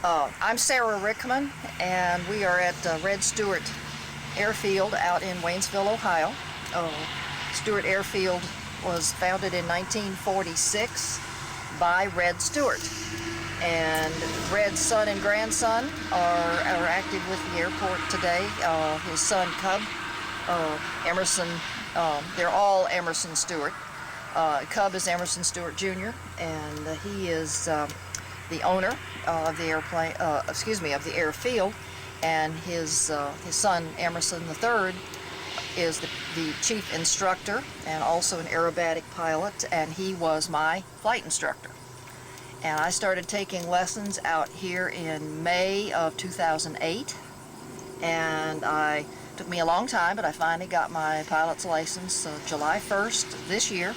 I'm Sara Rickman, and we are at Red Stewart Airfield out in Waynesville, Ohio. Stewart Airfield was founded in 1946 by Red Stewart, and Red's son and grandson are active with the airport today. His son Cub, Emerson, they're all Emerson Stewart. Cub is Emerson Stewart Jr., and he is the owner of the of the airfield, and his son Emerson III is the chief instructor and also an aerobatic pilot, and he was my flight instructor. And I started taking lessons out here in May of 2008, and it took me a long time, but I finally got my pilot's license July 1st this year.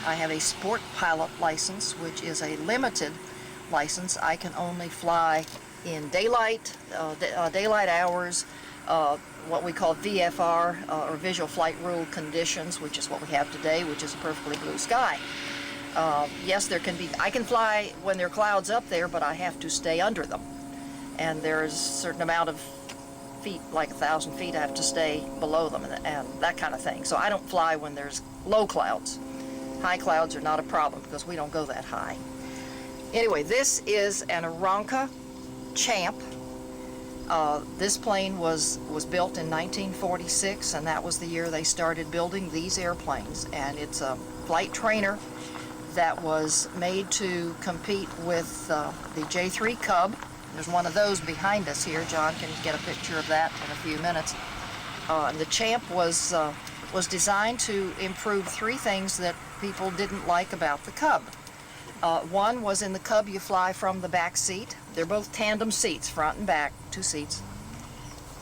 I have a sport pilot license, which is a limited license. I can only fly in daylight, daylight hours, what we call VFR, or visual flight rule conditions, which is what we have today, which is a perfectly blue sky. Yes, I can fly when there are clouds up there, but I have to stay under them. And there's a certain amount of feet, like 1,000 feet, I have to stay below them and that kind of thing. So I don't fly when there's low clouds. High clouds are not a problem because we don't go that high. Anyway, this is an Aeronca Champ. This plane was built in 1946, and that was the year they started building these airplanes. And it's a flight trainer that was made to compete with the J3 Cub. There's one of those behind us here. John can get a picture of that in a few minutes. And the Champ was designed to improve three things that people didn't like about the Cub. One was, in the Cub you fly from the back seat. They're both tandem seats, front and back, two seats.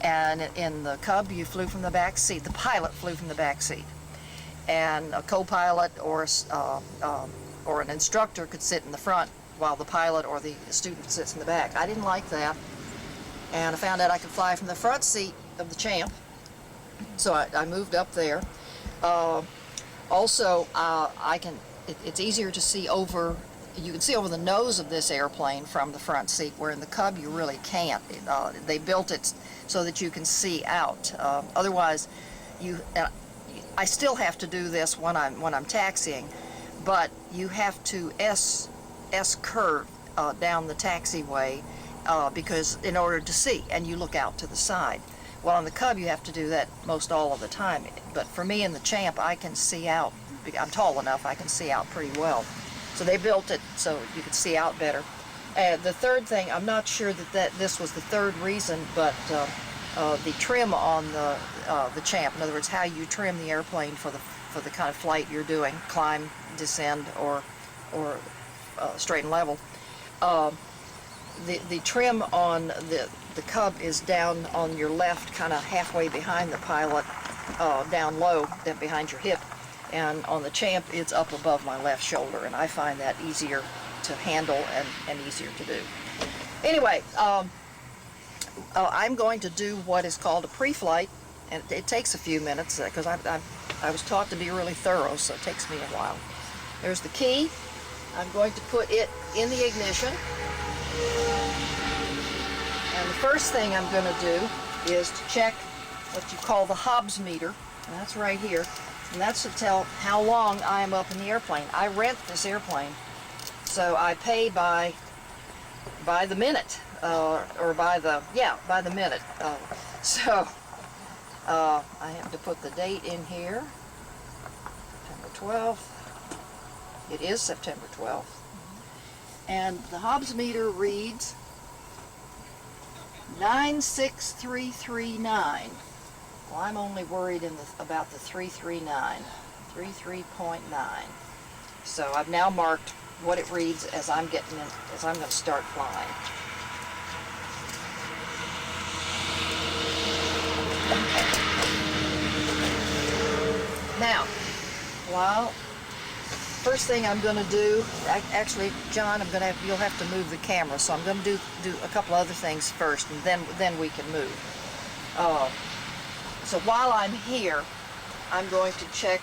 And in the Cub you flew from the back seat. The pilot flew from the back seat. And a co-pilot or an instructor could sit in the front while the pilot or the student sits in the back. I didn't like that. And I found out I could fly from the front seat of the Champ. So I moved up there. Also, it's easier to see over. You can see over the nose of this airplane from the front seat, where in the Cub you really can't. They built it so that you can see out. Otherwise, I still have to do this when I'm taxiing, but you have to S curve down the taxiway because in order to see, and you look out to the side. Well, on the Cub you have to do that most all of the time, but for me in the Champ I can see out. I'm tall enough, I can see out pretty well. So they built it so you could see out better. The third thing, I'm not sure that this was the third reason, but the trim on the Champ, in other words, how you trim the airplane for the kind of flight you're doing, climb, descend, or straight and level. The trim on the Cub is down on your left, kind of halfway behind the pilot, down low, then behind your hip. And on the Champ, it's up above my left shoulder, and I find that easier to handle and easier to do. Anyway, I'm going to do what is called a pre-flight, and it takes a few minutes because I was taught to be really thorough, so it takes me a while. There's the key. I'm going to put it in the ignition. And the first thing I'm going to do is to check what you call the Hobbs meter, and that's right here. And that's to tell how long I am up in the airplane. I rent this airplane, so I pay by the minute, or by the minute. So I have to put the date in here, September 12th. It is September 12th. And the Hobbs meter reads 96339. Well, I'm only worried about the 339, 33.9. So I've now marked what it reads as I'm going to start flying. Now, first thing I'm going to do, actually, John, you'll have to move the camera, so I'm going to do a couple other things first, and then we can move. So while I'm here, I'm going to check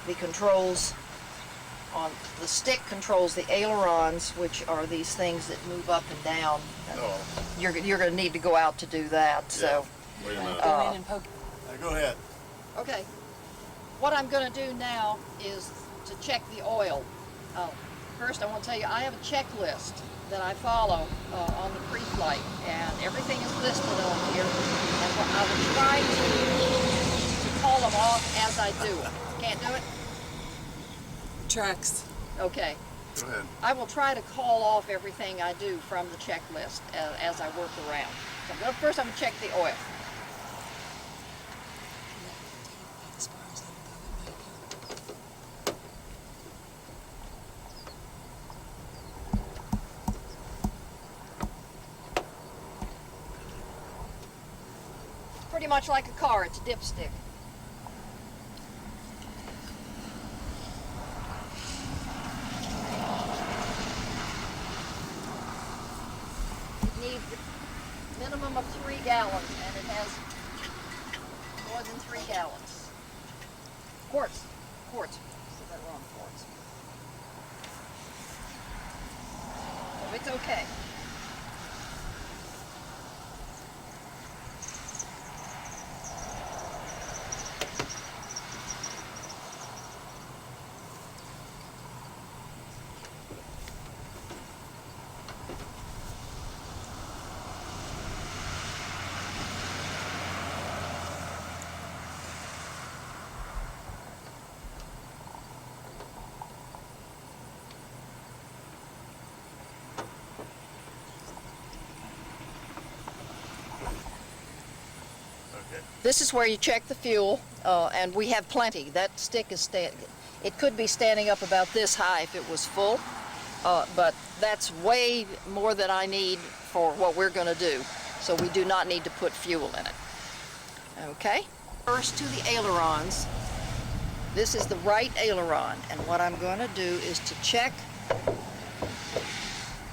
the controls on the stick controls the ailerons, which are these things that move up and down. Oh. You're going to need to go out to do that. So. Wait a minute. Go ahead. Okay. What I'm going to do now is to check the oil. First, I want to tell you I have a checklist that I follow on the pre-flight, and everything is listed on here. And I will try to call them off as I do it. Can't do it? Tracks. Okay. Go ahead. I will try to call off everything I do from the checklist as I work around. So first I'm going to check the oil. Pretty much like a car, it's a dipstick. It needs a minimum of 3 gallons, and it has more than 3 gallons. Quarts. Said that wrong, quarts. So it's okay. This is where you check the fuel, and we have plenty. That stick is it could be standing up about this high if it was full, but that's way more than I need for what we're going to do. So we do not need to put fuel in it. Okay. First to the ailerons. This is the right aileron, and what I'm going to do is to check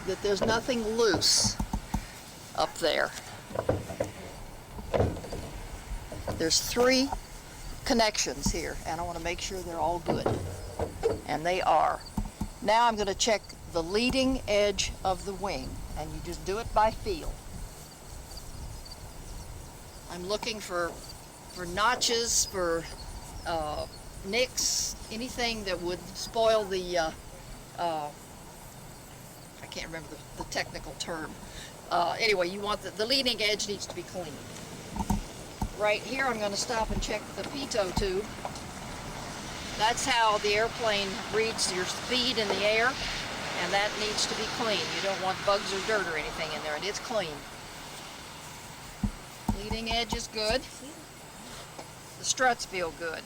that there's nothing loose up there. There's 3 connections here, and I want to make sure they're all good, and they are. Now I'm going to check the leading edge of the wing, and you just do it by feel. I'm looking for notches, for nicks, anything that would spoil the, I can't remember the technical term. Anyway, you want the leading edge needs to be clean. Right here, I'm going to stop and check the pitot tube. That's how the airplane reads your speed in the air, and that needs to be clean. You don't want bugs or dirt or anything in there, and it's clean. Leading edge is good. The struts feel good.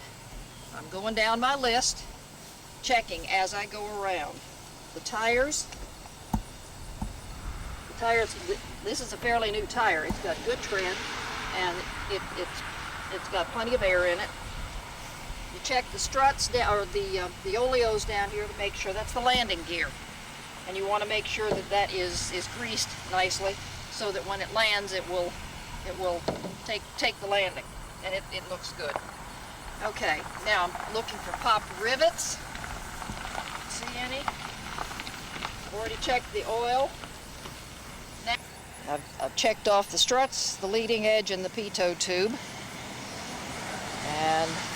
I'm going down my list, checking as I go around. The tires, this is a fairly new tire. It's got good tread, and it's got plenty of air in it. You check the struts down, or the oleos down here to make sure that's the landing gear, and you want to make sure that that is greased nicely so that when it lands it will take the landing, and it looks good. Okay, now I'm looking for popped rivets. See any? Already checked the oil. Now I've checked off the struts, the leading edge, and the pitot tube,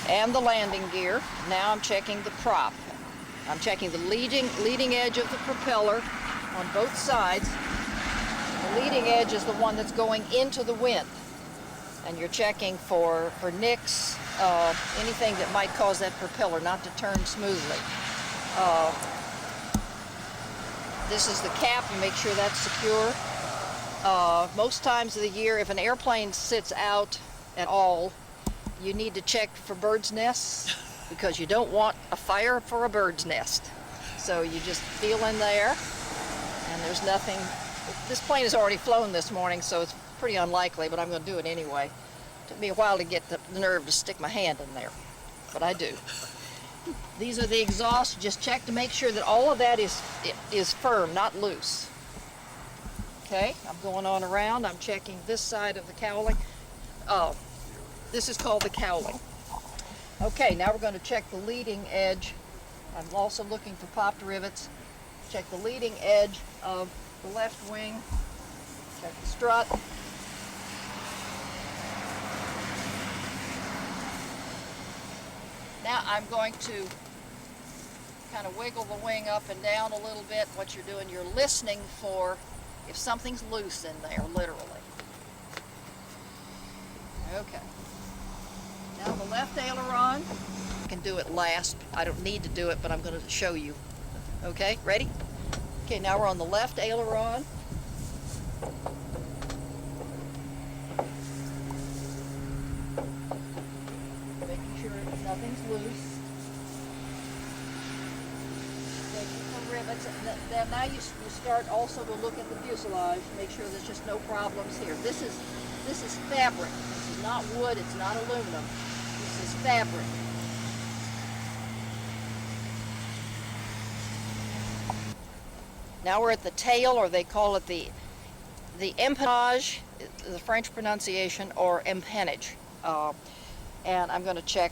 and the landing gear. Now I'm checking the prop. I'm checking the leading edge of the propeller on both sides. The leading edge is the one that's going into the wind, and you're checking for nicks, anything that might cause that propeller not to turn smoothly. This is the cap, and make sure that's secure. Most times of the year, if an airplane sits out at all, you need to check for birds' nests, because you don't want a fire for a bird's nest. So you just feel in there, and there's nothing. This plane has already flown this morning, so it's pretty unlikely, but I'm going to do it anyway. It took me a while to get the nerve to stick my hand in there, but I do. These are the exhausts. Just check to make sure that all of that is firm, not loose. Okay, I'm going on around. I'm checking this side of the cowling. This is called the cowling. Okay, now we're going to check the leading edge I'm also looking for popped rivets. Check the leading edge of the left wing. Check the strut. Now I'm going to kind of wiggle the wing up and down a little bit. What you're doing, you're listening for if something's loose in there, literally. Okay. Now the left aileron, I can do it last. I don't need to do it, but I'm going to show you. Okay, ready? Okay, now we're on the left aileron. Making sure nothing's loose. Taking the rivets. Then now you start also to look at the fuselage. Make sure there's just no problems here. This is fabric. This is not wood. It's not aluminum. This is fabric. Now we're at the tail, or they call it the empennage, the French pronunciation, or empennage. And I'm going to check,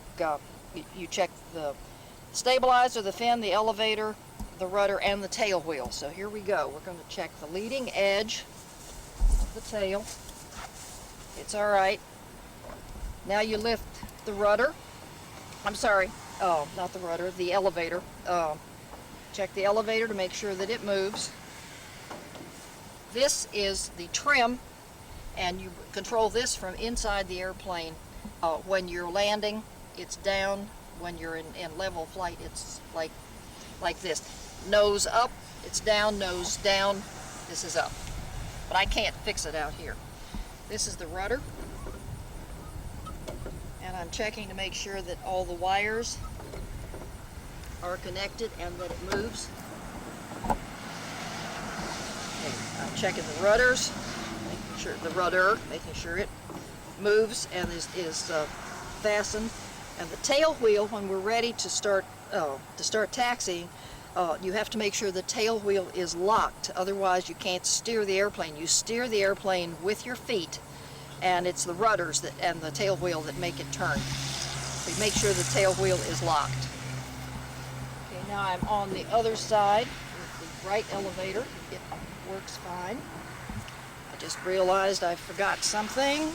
you check the stabilizer, the fin, the elevator, the rudder, and the tail wheel. So here we go. We're going to check the leading edge of the tail. It's all right. Now you lift the rudder. I'm sorry, not the rudder, the elevator. Check the elevator to make sure that it moves. This is the trim, and you control this from inside the airplane. When you're landing, it's down. When you're in level flight, it's like this. Nose up, it's down, nose down, this is up. But I can't fix it out here. This is the rudder. And I'm checking to make sure that all the wires are connected and that it moves. Okay, I'm checking the rudders, making sure it moves and is fastened. And the tail wheel, when we're ready to start taxiing, you have to make sure the tail wheel is locked. Otherwise, you can't steer the airplane. You steer the airplane with your feet, and it's the rudders and the tail wheel that make it turn. So you make sure the tail wheel is locked. Okay, now I'm on the other side with the right elevator. It works fine. I just realized I forgot something.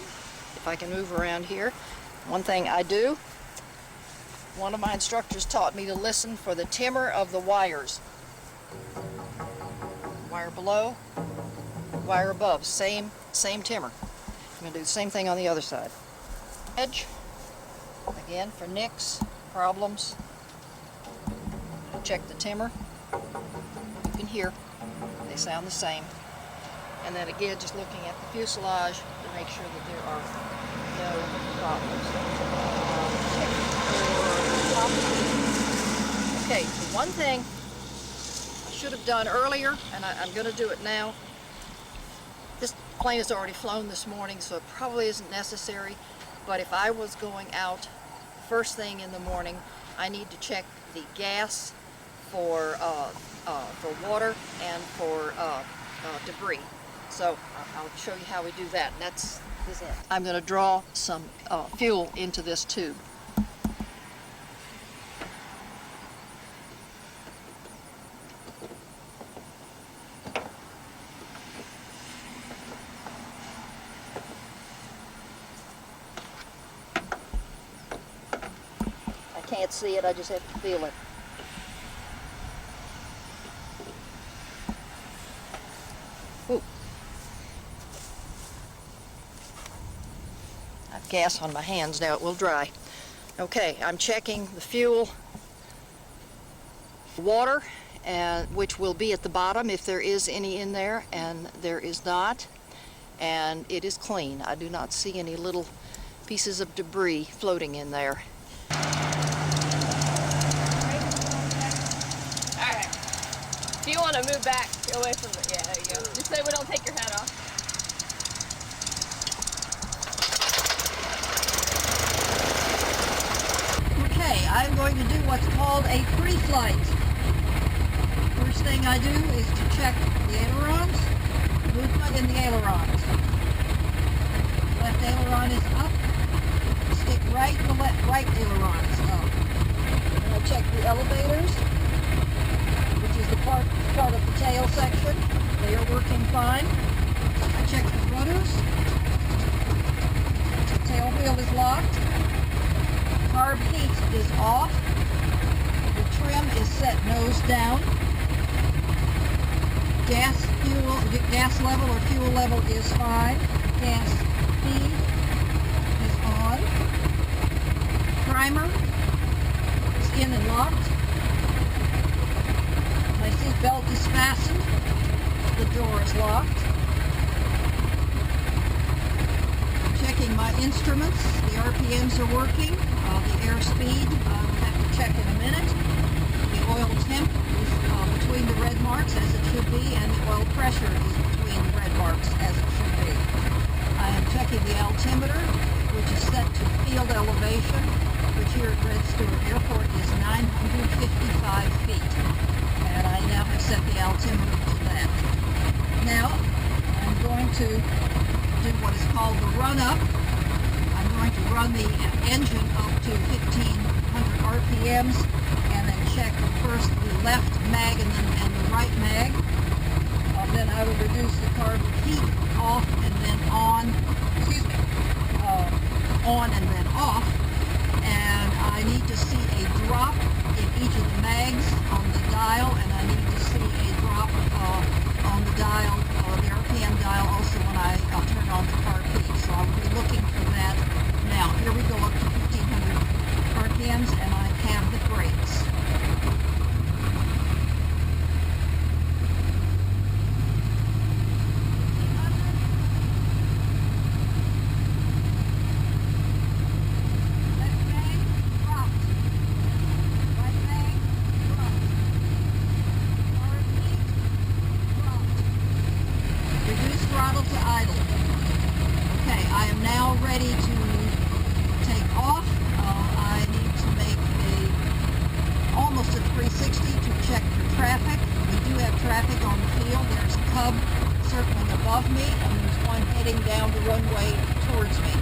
If I can move around here. One thing I do, one of my instructors taught me to listen for the timber of the wires. Wire below, wire above, same timber. I'm going to do the same thing on the other side. Edge, again for nicks, problems. Check the timber. You can hear, they sound the same. And then again, just looking at the fuselage to make sure that there are no problems. Okay, so one thing I should have done earlier, and I'm going to do it now. This plane has already flown this morning, so it probably isn't necessary. But if I was going out first thing in the morning, I need to check the gas for water and for debris. So I'll show you how we do that. And that's it. I'm going to draw some fuel into this tube. I can't see it, I just have to feel it. Ooh. I have gas on my hands now, it will dry. Okay, I'm checking the fuel, water, which will be at the bottom if there is any in there, and there is not. And it is clean. I do not see any little pieces of debris floating in there. Alright. If you want to move back away from it, yeah, there you go. Just so we don't take your head off. Okay, I'm going to do what's called a pre-flight. First thing I do is to check the ailerons, movement in the ailerons. Left aileron is up, stick right, the right aileron is up. And I check the elevators. fine. I check the rudders. Tail wheel is locked. Carb heat is off. The trim is set nose down. Gas level or fuel level is fine. Gas feed is on. Primer is in and locked. My seat belt is fastened. The door is locked. I'm checking my instruments. The RPMs are working. The airspeed, we'll have to check in a minute. The oil temp is between the red marks as it should be, and the oil pressure is between the red marks as it should be. I am checking the altimeter, which is set to field elevation, which here at Red Stewart Airport is 955 feet. And I now have set the altimeter to that. Now, I'm going to do what is called the run-up. I'm going to run the engine up to 1500 RPMs and then check first the left mag and the right mag. Then I will reduce the carb heat off and then on, on and then off. And I need to see a drop in each of the mags on the dial, and I need to see a drop on the dial, the RPM dial also when I turn on the carb heat. So I'll be looking for that. Now, here we go up to 1500 RPMs, and I have the brakes. Throttle to idle. Okay, I am now ready to take off. I need to make almost a 360 to check for traffic. We do have traffic on the field. There's a Cub circling above me, and there's one heading down the runway towards me.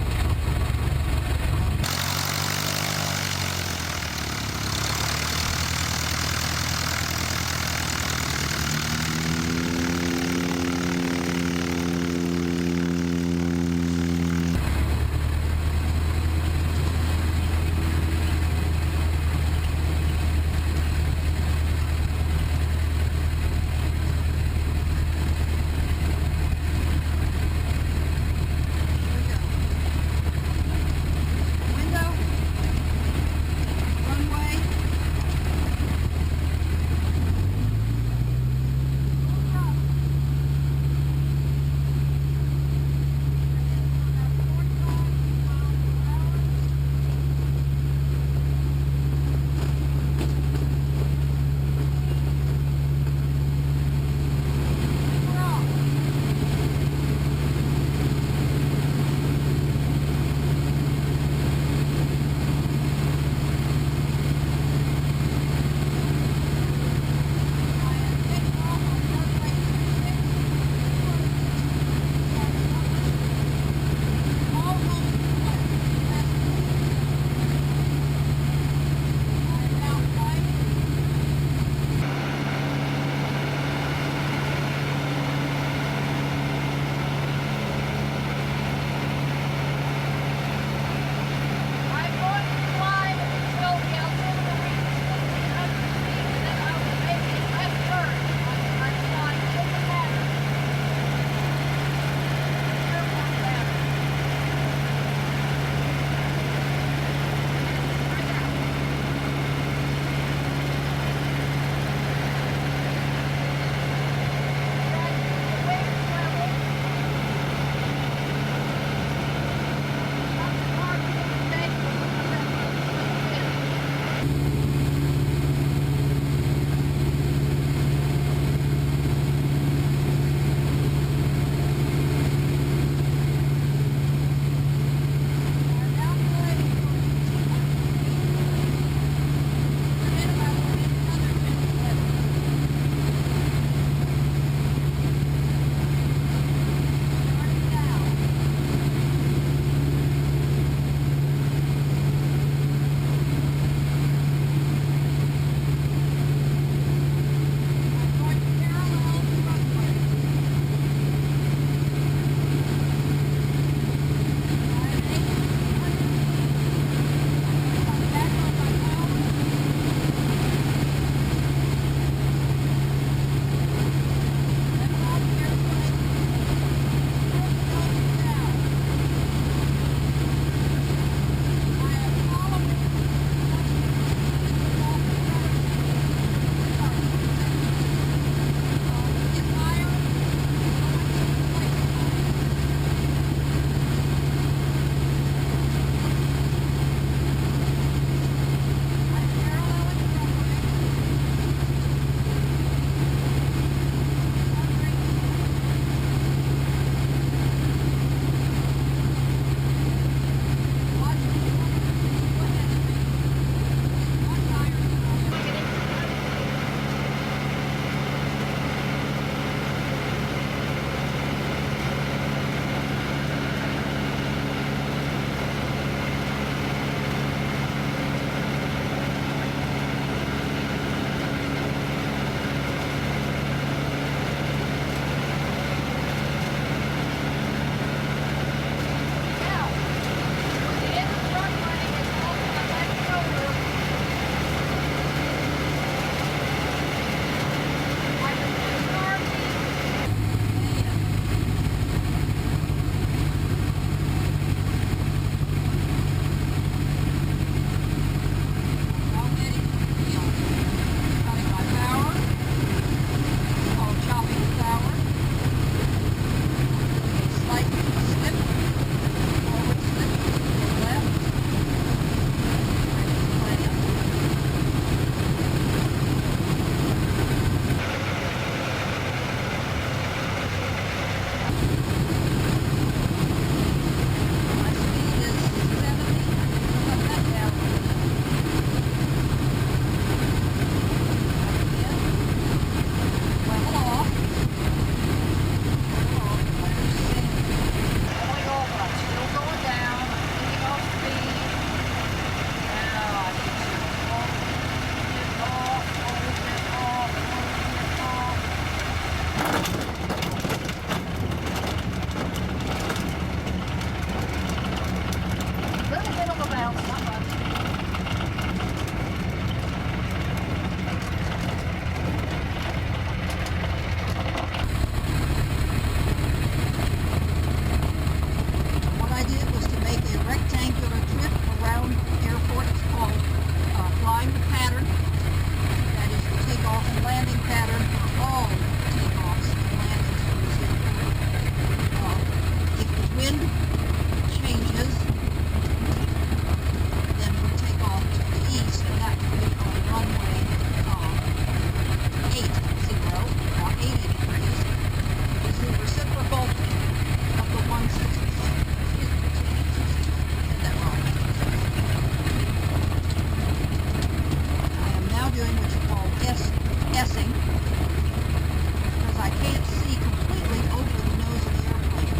guessing, because I can't see completely over the nose of the airplane.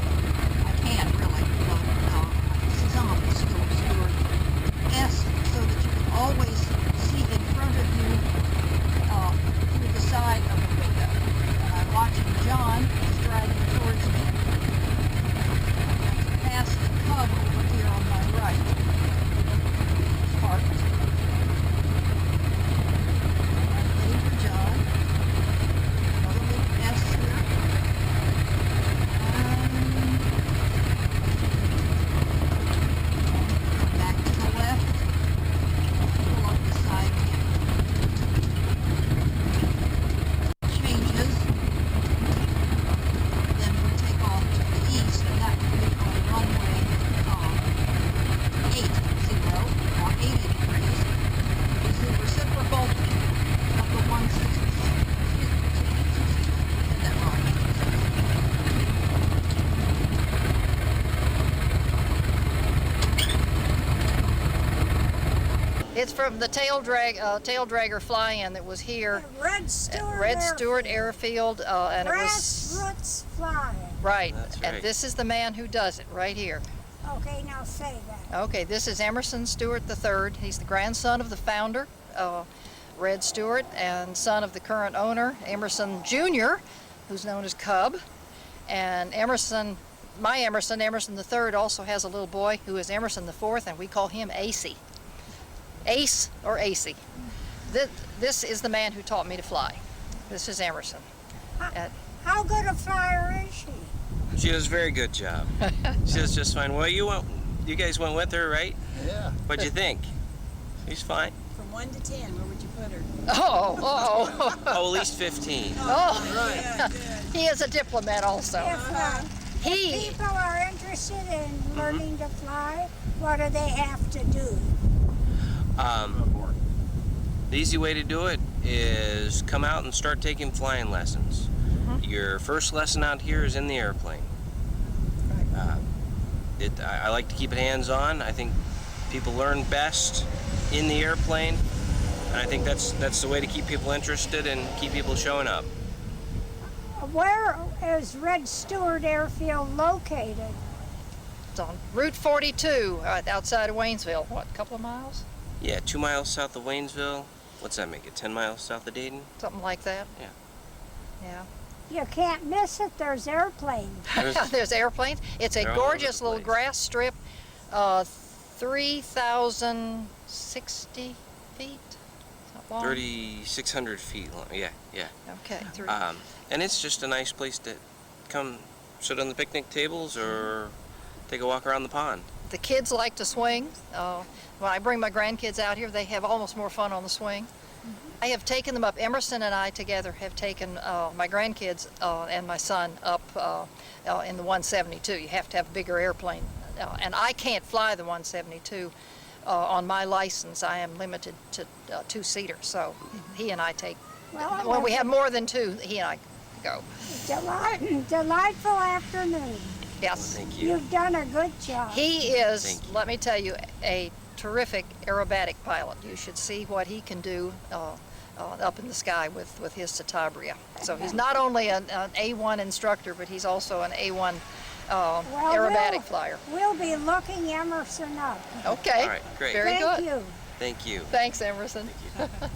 I can't really, but some of the Stewart S, so that you can always see in front of you through the side of the window. And I'm watching John is driving towards me. I'm going to pass the Cub over here on my right. Parked. I'm waiting for John. Another little S here. And back to the left. Pull up the side again. Changes. Then we take off to the east, and that would be on runway 80, or 80 degrees, is the reciprocal of the 160. Said that wrong. It's from the tail dragger fly-in that was here Red at Stewart Red Stewart Airfield, and it was Grassroots flying. right. That's And right. this is the man who does it right here. Okay, now say that. Okay, this is Emerson Stewart III. He's the grandson of the founder, Red Stewart, and son of the current owner, Emerson Jr., who's known as Cub. And Emerson, Emerson III, also has a little boy who is Emerson IV, and we call him AC. Ace or AC. This is the man who taught me to fly. This is Emerson. How good a flyer is she? She does a very good job. She does just fine. Well, you guys went with her, right? Yeah. What'd you think? She's fine. From 1 to 10, where would you put her? Oh. Oh, at least 15. Oh. He is a diplomat also. If He people are interested in learning to fly, what do they have to do? The easy way to do it is come out and start taking flying lessons. Your first lesson out here is in the airplane. I like to keep it hands-on. I think people learn best in the airplane, and I think that's the way to keep people interested and keep people showing up. Where is Red Stewart Airfield located? It's on Route 42 outside of Waynesville. What, a couple of miles? Yeah, 2 miles south of Waynesville. What's that make it? 10 miles south of Dayton? Something like that. Yeah. Yeah. You can't miss it, there's airplanes. There's airplanes. It's a They're all over gorgeous the little place. grass strip, 3,060 feet. Is that long? 3,600 feet long. Yeah. Okay. And it's just a nice place to come sit on the picnic tables or take a walk around the pond. The kids like to swing. When I bring my grandkids out here, they have almost more fun on the swing. I have taken them up. Emerson and I together have taken my grandkids and my son up in the 172. You have to have a bigger airplane. And I can't fly the 172. On my license, I am limited to two-seater. So he and I take, when we have more than two, he and I go. Delightful afternoon. Yes. Thank you. You've done a good job. He is, Thank you. let me tell you, a terrific aerobatic pilot. You should see what he can do up in the sky with his Citabria. So he's not only an A1 instructor, but he's also an A1 aerobatic flyer. We'll be looking Emerson up. Okay. All right, great. Very Thank good. you. Thank you. Thanks, Emerson. Thank you.